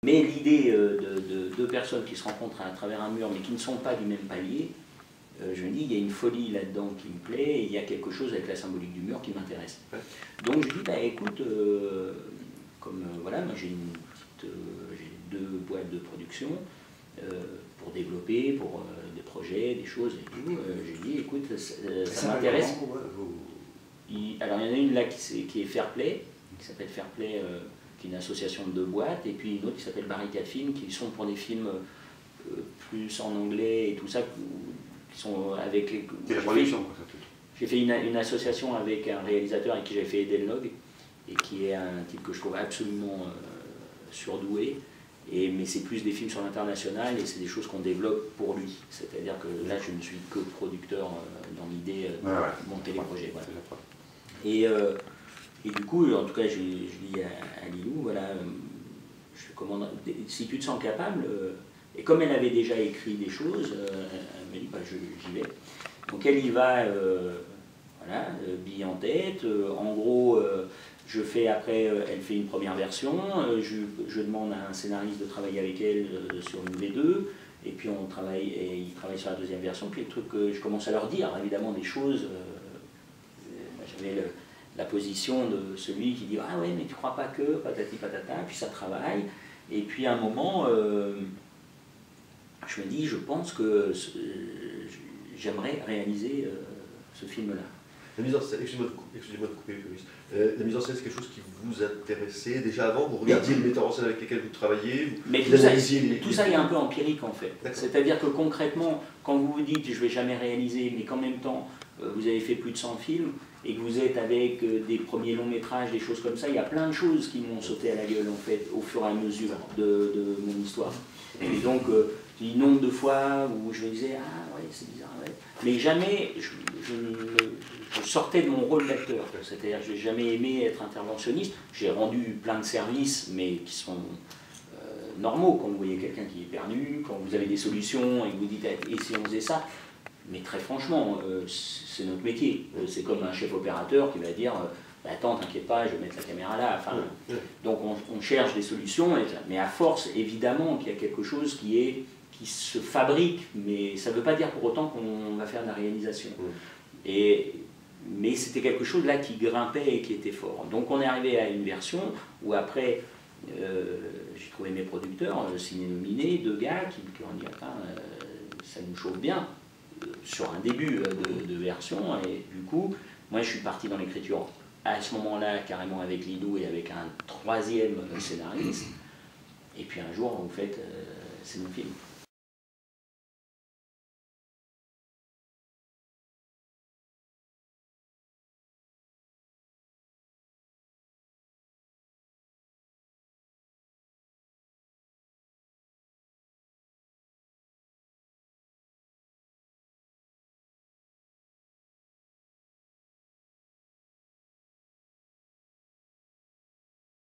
Mais l'idée de deux personnes qui se rencontrent à travers un mur, mais qui ne sont pas du même palier, je me dis, il y a une folie là-dedans qui me plaît, et il y a quelque chose avec la symbolique du mur qui m'intéresse. Ouais. Donc je dis, bah, écoute, voilà, moi j'ai deux boîtes de production pour développer, pour des projets, des choses et tout. J'ai dit, écoute, ça m'intéresse. Alors il y en a une là qui est Fairplay, qui s'appelle Fairplay, qui est une association de deux boîtes, et puis une autre qui s'appelle Barricade Film, qui sont pour des films plus en anglais et tout ça, qui sont avec les... J'ai fait une association avec un réalisateur avec qui j'ai fait Edenlog, et qui est un type que je trouve absolument surdoué, mais c'est plus des films sur l'international, et c'est des choses qu'on développe pour lui. C'est-à-dire que là, je ne suis que producteur dans l'idée de monter les projets. Voilà. Et du coup, en tout cas, je dis à Lilou, voilà, si tu te sens capable, et comme elle avait déjà écrit des choses, elle m'a dit, bah, j'y vais. Donc elle y va, voilà, bille en tête. En gros, je fais après, elle fait une première version, je demande à un scénariste de travailler avec elle sur une V2, et puis il travaille sur la deuxième version, puis le truc que je commence à leur dire, évidemment, des choses. J'avais la position de celui qui dit « Ah ouais, mais tu crois pas que, patati patata », puis ça travaille. Et puis à un moment, je me dis « Je pense que j'aimerais réaliser ce film-là ». La mise en scène, excusez-moi de couper, la mise en scène, c'est quelque chose qui vous intéressait déjà avant? Vous regardiez les metteurs en scène avec lesquels vous travailliez? Mais tout ça est un peu empirique en fait. C'est-à-dire que concrètement, quand vous vous dites « Je ne vais jamais réaliser », mais qu'en même temps, vous avez fait plus de 100 films, et que vous êtes avec des premiers longs métrages, des choses comme ça, il y a plein de choses qui m'ont sauté à la gueule en fait, au fur et à mesure de mon histoire. Et donc, il y a nombre de fois où je me disais, ah ouais, c'est bizarre, ouais. Mais jamais je sortais de mon rôle d'acteur. C'est-à-dire que je n'ai jamais aimé être interventionniste. J'ai rendu plein de services, mais qui sont normaux. Quand vous voyez quelqu'un qui est perdu, quand vous avez des solutions et que vous dites, et si on faisait ça? Mais très franchement, c'est notre métier. C'est comme un chef opérateur qui va dire bah, attends, t'inquiète pas, je vais mettre la caméra là. Enfin, donc on cherche des solutions, mais à force, évidemment, qu'il y a quelque chose qui se fabrique, mais ça ne veut pas dire pour autant qu'on va faire de la réalisation. Mais c'était quelque chose là qui grimpait et qui était fort. Donc on est arrivé à une version où après, j'ai trouvé mes producteurs, ciné-nominés, deux gars qui ont dit attends, ça nous chauffe bien. Sur un début de version, et du coup, moi je suis parti dans l'écriture à ce moment-là, carrément avec Lilou et avec un troisième scénariste, et puis un jour, vous faites, c'est mon film.